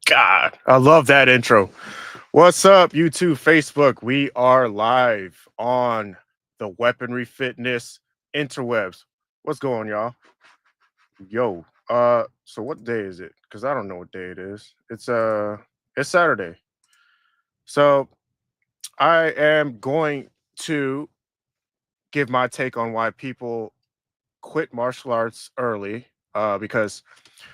God, I love that intro. What's up, YouTube, Facebook? We are live on the Weaponry Fitness interwebs. What's going, y'all? Yo, so what day is it? Because I don't know what day it is. It's Saturday. So I am going to give my take on why people quit martial arts early. Because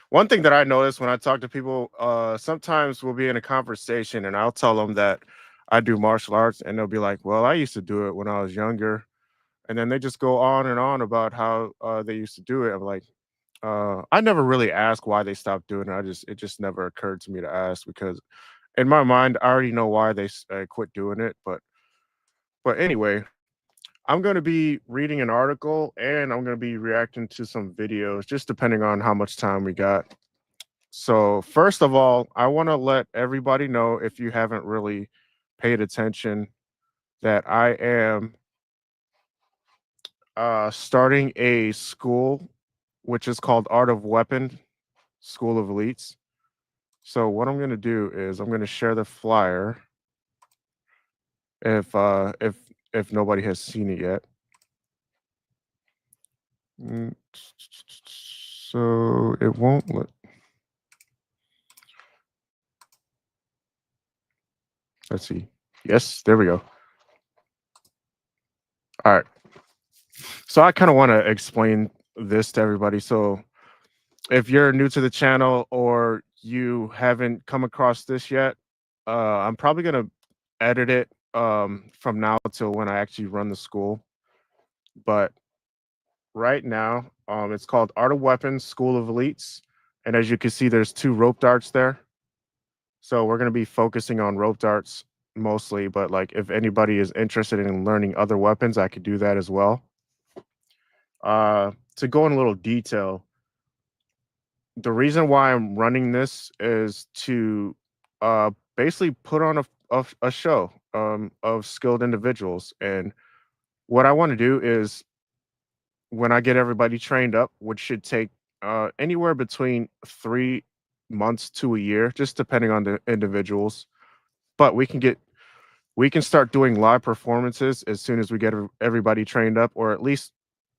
one thing that I notice when I talk to people, sometimes we'll be in a conversation and I'll tell them that I do martial arts, and they'll be like, "Well, I used to do it when I was younger," and then they just go on and on about how they used to do it. I'm like, I never really asked why they stopped doing it. It just never occurred to me to ask because in my mind, I already know why they quit doing it. But anyway, I'm going to be reading an article and I'm going to be reacting to some videos, just depending on how much time we got. So, first of all, I want to let everybody know, if you haven't really paid attention, that I am starting a school which is called Art of Weapon School of Elites. So, what I'm going to do is I'm going to share the flyer if nobody has seen it yet. Mm, So, it won't let. Let's see. Yes, there we go. All right. So I kind of want to explain this to everybody. So if you're new to the channel or you haven't come across this yet, I'm probably gonna edit it from now till when I actually run the school. But right now, it's called Art of Weapons School of Elites, and as you can see, there's two rope darts there. So we're gonna be focusing on rope darts mostly, but like if anybody is interested in learning other weapons, I could do that as well. To go in a little detail, the reason why I'm running this is to basically put on a show of skilled individuals. And what I want to do is when I get everybody trained up, which should take anywhere between 3 months to a year, just depending on the individuals. But we can start doing live performances as soon as we get everybody trained up, or at least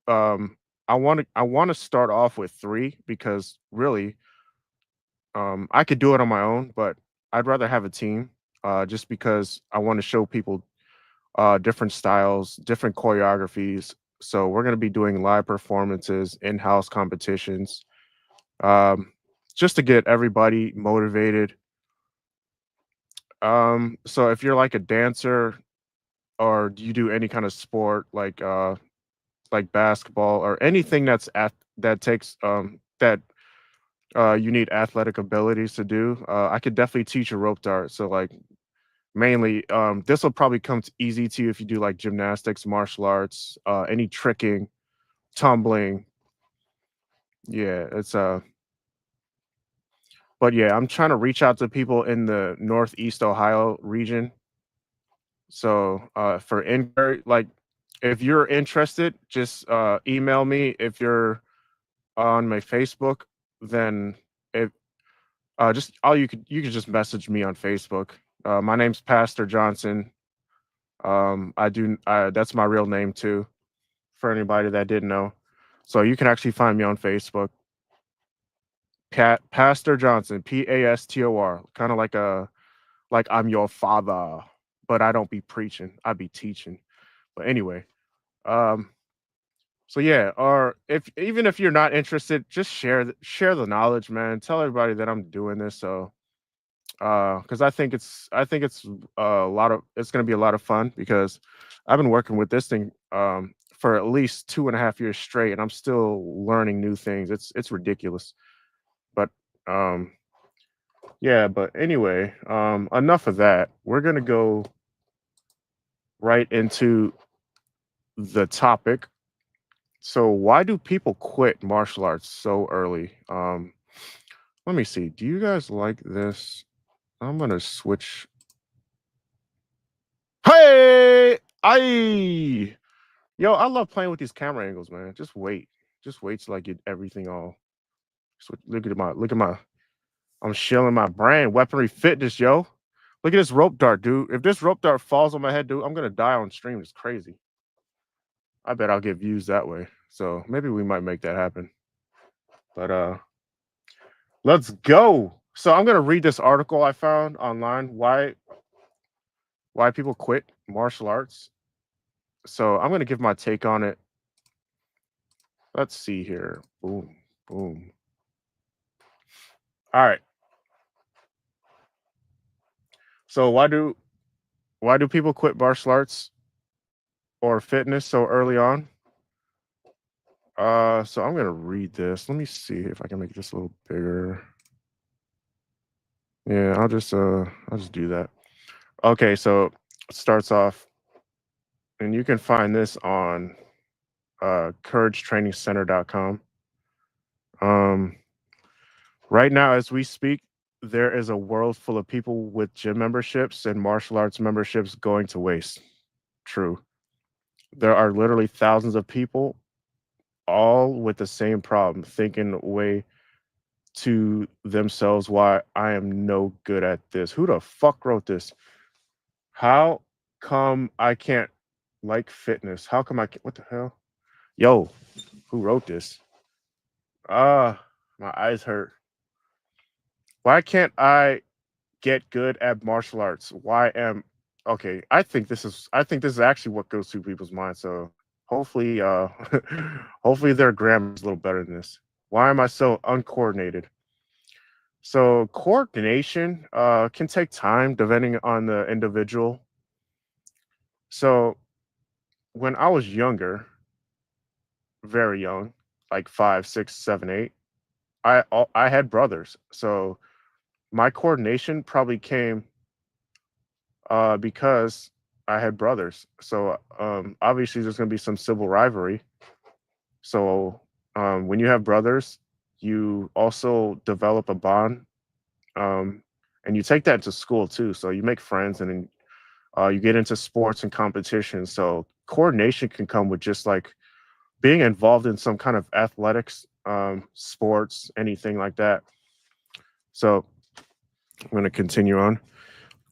um, I want to start off with three because really I could do it on my own, but I'd rather have a team, just because I want to show people different styles, different choreographies. So we're going to be doing live performances, in-house competitions, um, just to get everybody motivated. So if you're like a dancer or do you do any kind of sport like basketball or anything that takes that you need athletic abilities to do, I could definitely teach a rope dart. So like mainly, this will probably come easy to you if you do like gymnastics, martial arts, any tricking, tumbling. Yeah, but yeah, I'm trying to reach out to people in the Northeast Ohio region. So for inquiry, like if you're interested, just email me. If you're on my Facebook, then if just all you could just message me on Facebook. My name's Pastor Johnson. That's my real name too, for anybody that didn't know. So you can actually find me on Facebook. Pastor Johnson, Pastor, kind of like I'm your father, but I don't be preaching, I be teaching. But anyway, um, so yeah, or if even if you're not interested, just share the knowledge, man. Tell everybody that I'm doing this. So because I think it's a lot of it's going to be a lot of fun because I've been working with this thing for at least 2.5 years straight, and I'm still learning new things. It's ridiculous. But um, yeah. But anyway, enough of that. We're gonna go right into the topic. So why do people quit martial arts so early? Let me see. Do you guys like this? I'm gonna switch. Hey, I yo, I love playing with these camera angles, man. Just wait till I get everything all. Look at my. I'm shilling my brain. Weaponry fitness, yo. Look at this rope dart, dude. If this rope dart falls on my head, dude, I'm gonna die on stream. It's crazy. I bet I'll get views that way. So maybe we might make that happen. But let's go. So I'm gonna read this article I found online. Why people quit martial arts. So I'm gonna give my take on it. Let's see here. Boom, boom. All right. So why do people quit martial arts or fitness so early on? So I'm gonna read this. Let me see if I can make this a little bigger. Yeah, I'll just do that. Okay, so it starts off, and you can find this on couragetrainingcenter.com. Um, right now, as we speak, there is a world full of people with gym memberships and martial arts memberships going to waste. True. There are literally thousands of people all with the same problem, thinking way to themselves, why I am no good at this. Who the fuck wrote this? How come I can't like fitness? How come I can't? What the hell? Yo, who wrote this? My eyes hurt. Why can't I get good at martial arts? Why am okay? I think this is actually what goes through people's minds. So hopefully, hopefully their grammar's a little better than this. Why am I so uncoordinated? So coordination can take time depending on the individual. So when I was younger, very young, like 5, 6, 7, 8, I had brothers. So my coordination probably came because I had brothers. So obviously there's going to be some civil rivalry. So when you have brothers, you also develop a bond, um, and you take that to school too. So you make friends, and then you get into sports and competition. So coordination can come with just like being involved in some kind of athletics, sports, anything like that. So I'm going to continue on.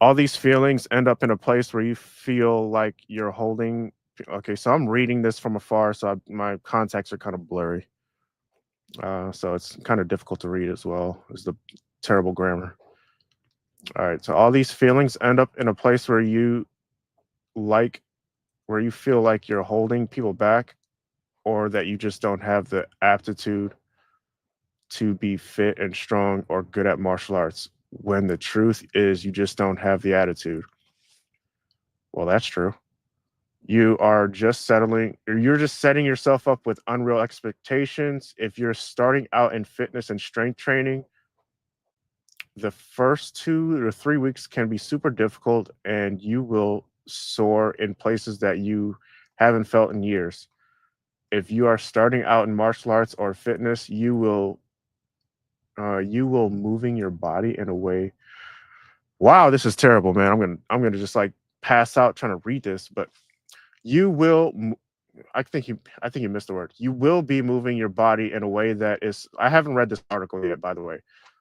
All these feelings end up in a place where you feel like you're holding. Okay, so I'm reading this from afar, so my contacts are kind of blurry. So it's kind of difficult to read as well as the terrible grammar. All right, so all these feelings end up in a place like where you feel like you're holding people back, or that you just don't have the aptitude to be fit and strong or good at martial arts, when the truth is you just don't have the attitude. Well, that's true. You're just setting yourself up with unreal expectations. If you're starting out in fitness and strength training, the first 2 or 3 weeks can be super difficult, and you will soar in places that you haven't felt in years. If you are starting out in martial arts or fitness, you will moving your body in a way. Wow, this is terrible, man. I'm gonna just like pass out trying to read this, but you will. I think you missed the word. You will be moving your body in a way that is. I haven't read this article yet, by the way.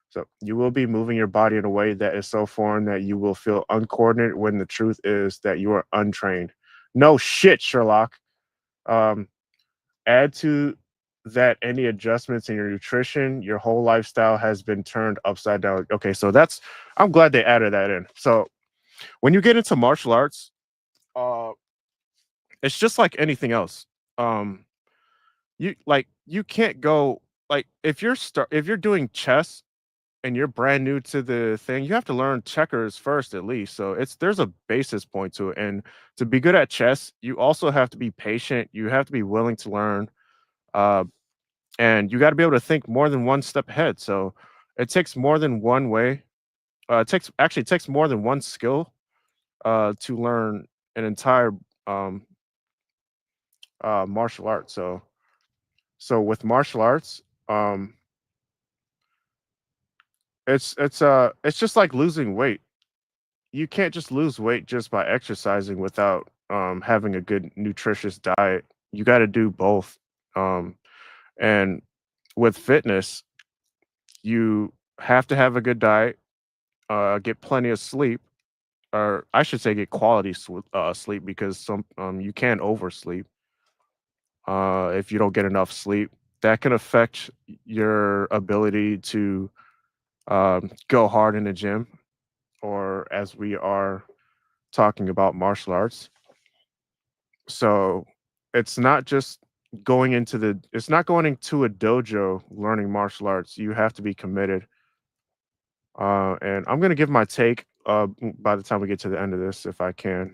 So you will be moving your body in a way that is so foreign that you will feel uncoordinated, when the truth is that you are untrained. No shit, Sherlock. Um, Add to that any adjustments in your nutrition, your whole lifestyle has been turned upside down. Okay, so I'm glad they added that in. So when you get into martial arts, uh, it's just like anything else. Um, you can't go like if you're doing chess and you're brand new to the thing, you have to learn checkers first at least. So there's a basis point to it. And to be good at chess, you also have to be patient. You have to be willing to learn. Uh, and you got to be able to think more than one step ahead. So it takes more than one way. It takes more than one skill to learn an entire um, martial art. So with martial arts, it's just like losing weight. You can't just lose weight just by exercising without having a good nutritious diet. You got to do both. And with fitness, you have to have a good diet, get plenty of sleep, or I should say, get quality sleep because you can oversleep if you don't get enough sleep. That can affect your ability to go hard in the gym, or as we are talking about martial arts. So it's not just it's not going into a dojo learning martial arts. You have to be committed. And I'm gonna give my take by the time we get to the end of this, if I can.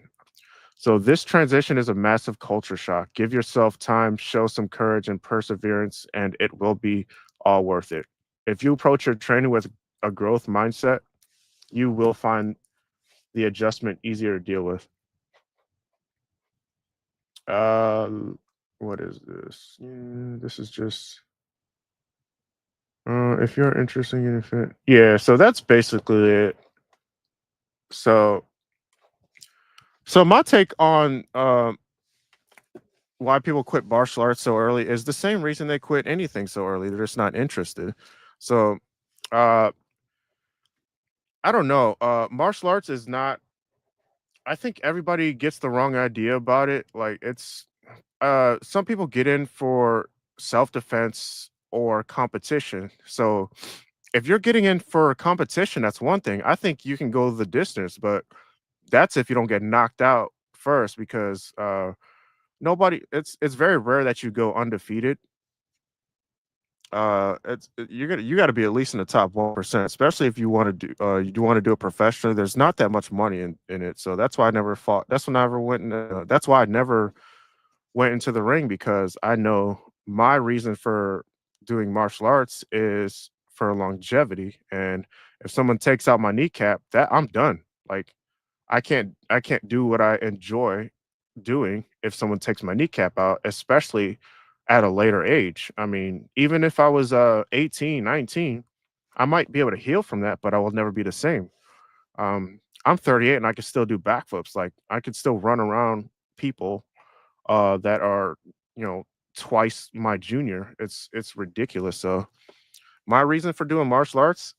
So this transition is a massive culture shock. Give yourself time, show some courage and perseverance, and it will be all worth it. If you approach your training with a growth mindset, you will find the adjustment easier to deal with. Uh, what is this? Yeah, this is just if you're interested in it. Yeah, so that's basically it. So so my take on why people quit martial arts so early is the same reason they quit anything so early. They're just not interested. So uh I don't know. Martial arts is not, I think everybody gets the wrong idea about it. Like it's some people get in for self-defense or competition. So if you're getting in for a competition, that's one thing. I think you can go the distance, but that's if you don't get knocked out first because nobody it's very rare that you go undefeated. You got to be at least in the top 1%, especially if you want to do you do want to do it professionally. There's not that much money in it, so that's why I never fought. That's when I never went. That's why I never went into the ring because I know my reason for doing martial arts is for longevity. And if someone takes out my kneecap, that I'm done. Like I can't do what I enjoy doing if someone takes my kneecap out, especially at a later age. I mean, even if I was 18, 19, I might be able to heal from that, but I will never be the same. I'm 38 and I can still do backflips. Like I could still run around people that are, you know, twice my junior. It's ridiculous. So my reason for doing martial arts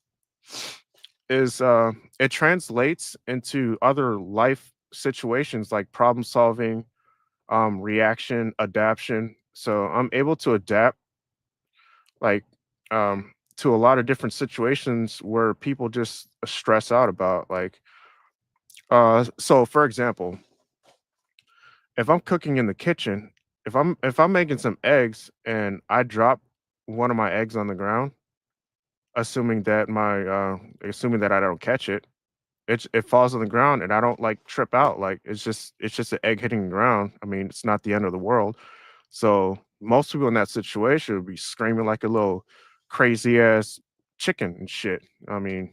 is it translates into other life situations like problem solving, reaction, adaption. So I'm able to adapt like to a lot of different situations where people just stress out about like so for example, if I'm cooking in the kitchen, if I'm making some eggs and I drop one of my eggs on the ground, assuming that I don't catch it, it falls on the ground and I don't like trip out. Like it's just an egg hitting the ground. I mean, it's not the end of the world. So most people in that situation would be screaming like a little crazy ass chicken and shit. I mean,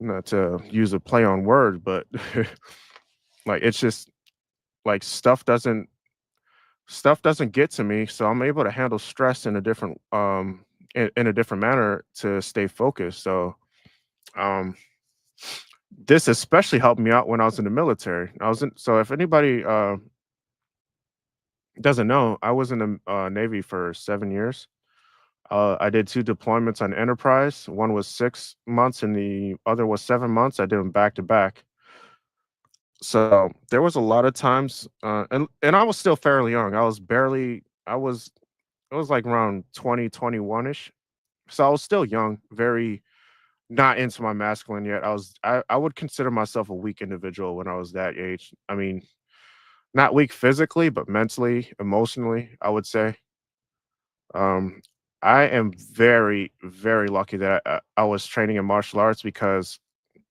not to use a play on words, but like it's just like stuff doesn't get to me, so I'm able to handle stress in a different in a different manner to stay focused. So um this especially helped me out when I was in the military. So if anybody doesn't know, I was in the Navy for 7 years. I did two deployments on Enterprise. One was 6 months, and the other was 7 months. I did them back to back. So there was a lot of times, and I was still fairly young. It was like around 2021 ish. So I was still young, very not into my masculine yet. I would consider myself a weak individual when I was that age. I mean, not weak physically, but mentally, emotionally, I would say. Um, I am very, very lucky that I was training in martial arts because,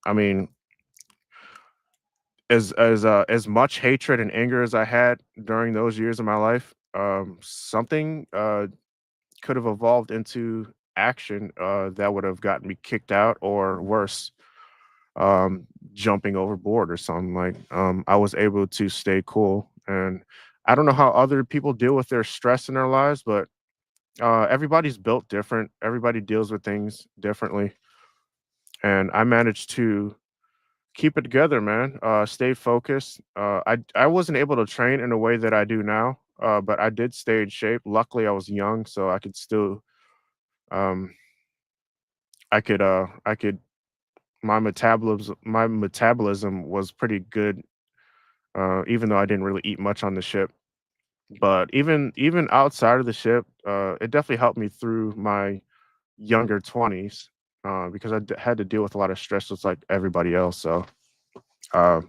I mean, as much hatred and anger as I had during those years of my life, something could have evolved into action that would have gotten me kicked out or worse, jumping overboard or something. Like I was able to stay cool, and I don't know how other people deal with their stress in their lives, but everybody's built different. Everybody deals with things differently, and I managed to keep it together, man. Stay focused. I wasn't able to train in a way that I do now, but I did stay in shape. Luckily, I was young, so um, I could my metabolism was pretty good, even though I didn't really eat much on the ship. But even outside of the ship, it definitely helped me through my younger 20s, because had to deal with a lot of stress just like everybody else. So uh,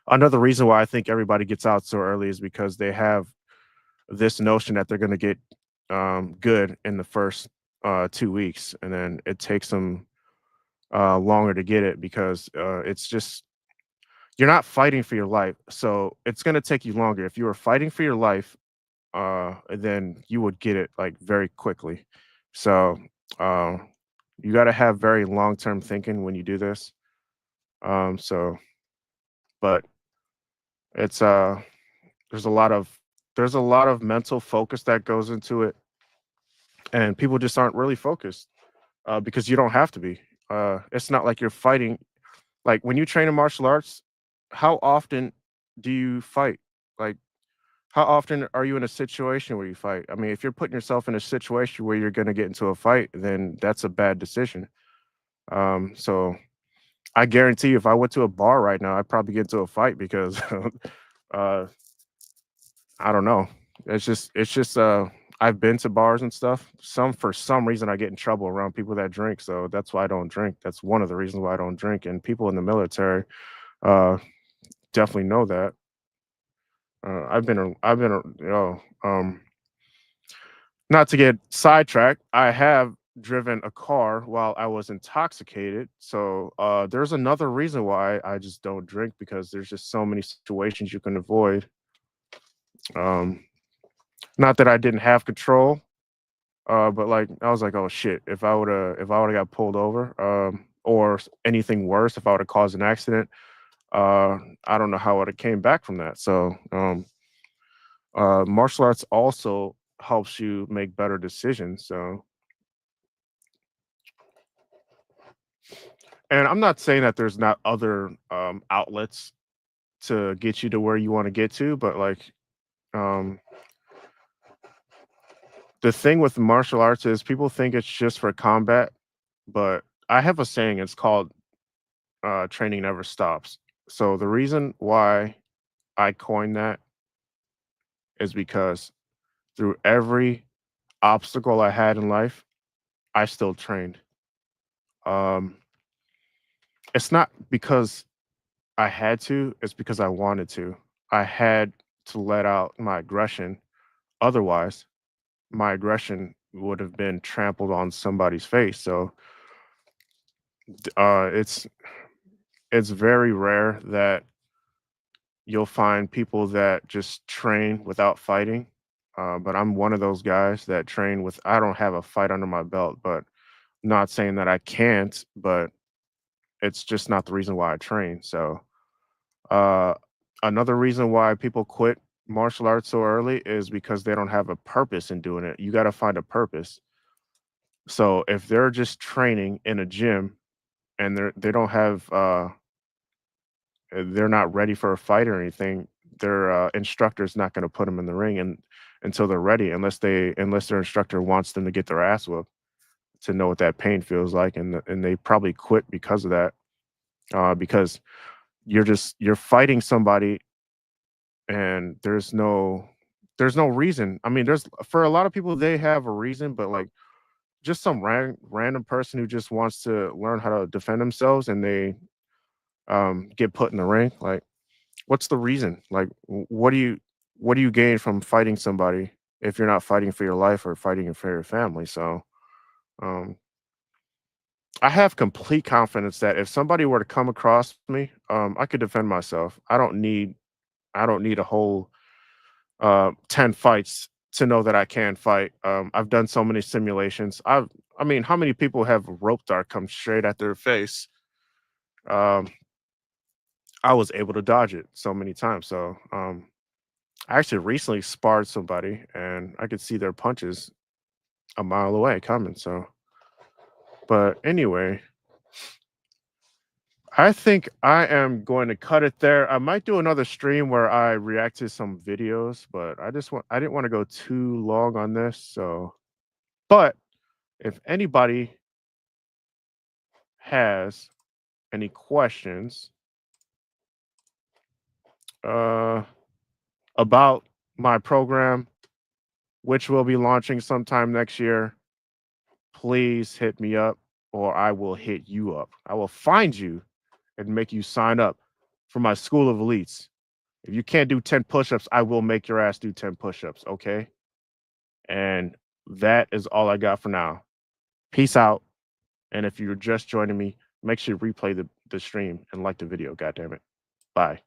another reason why I think everybody gets out so early is because they have this notion that they're going to get good in the first 2 weeks, and then it takes them longer to get it because it's just you're not fighting for your life, so it's going to take you longer. If you were fighting for your life, then you would get it like very quickly. So uh, you got to have very long term thinking when you do this. So, but it's there's a lot of there's a lot of mental focus that goes into it, and people just aren't really focused because you don't have to be. It's not like you're fighting. Like when you train in martial arts, how often do you fight? Like how often are you in a situation where you fight? I mean, if you're putting yourself in a situation where you're going to get into a fight, then that's a bad decision. So I guarantee you, if I went to a bar right now, I'd probably get into a fight because uh, I don't know. It's just I've been to bars and stuff. For some reason I get in trouble around people that drink, so that's why I don't drink. That's one of the reasons why I don't drink. And people in the military uh definitely know that. You know, not to get sidetracked, I have driven a car while I was intoxicated. So there's another reason why I just don't drink because there's just so many situations you can avoid. Um Not that I didn't have control. But like I was like, "Oh shit, if I woulda got pulled over, or anything worse, if I woulda caused an accident, uh, I don't know how I woulda came back from that." So, martial arts also helps you make better decisions. So, and I'm not saying that there's not other outlets to get you to where you want to get to, but like um, the thing with martial arts is people think it's just for combat, but I have a saying. It's called training never stops. So the reason why I coined that is because through every obstacle I had in life, I still trained. Um, it's not because I had to, it's because I wanted to. I had to let out my aggression. Otherwise, my aggression would have been trampled on somebody's face. So it's very rare that you'll find people that just train without fighting. But I'm one of those guys that train with. I don't have a fight under my belt, but not saying that I can't. But it's just not the reason why I train. So uh, another reason why people quit martial arts so early is because they don't have a purpose in doing it. You got to find a purpose. So if they're just training in a gym and they don't have they're not ready for a fight or anything, their instructor's not going to put them in the ring and until they're ready, unless their instructor wants them to get their ass whooped to know what that pain feels like, and they probably quit because of that. Because you're fighting somebody, and there's no reason. I mean, there's for a lot of people they have a reason, but like just some random person who just wants to learn how to defend themselves and they get put in the ring. Like what's the reason? Like, what do you gain from fighting somebody if you're not fighting for your life or fighting for your family? So, um, I have complete confidence that if somebody were to come across me, I could defend myself. I don't need a whole 10 fights to know that I can fight. I've done so many simulations. I mean, how many people have rope dart come straight at their face? Um, I was able to dodge it so many times. So, I actually recently sparred somebody and I could see their punches a mile away coming. So, but anyway, I think I am going to cut it there. I might do another stream where I react to some videos, but I didn't want to go too long on this. So, but if anybody has any questions about my program, which will be launching sometime next year, please hit me up or I will hit you up. I will find you and make you sign up for my School of Elites. If you can't do 10 push-ups, I will make your ass do 10 push-ups, okay? And that is all I got for now. Peace out. And if you're just joining me, make sure you replay the stream and like the video, goddammit. Bye.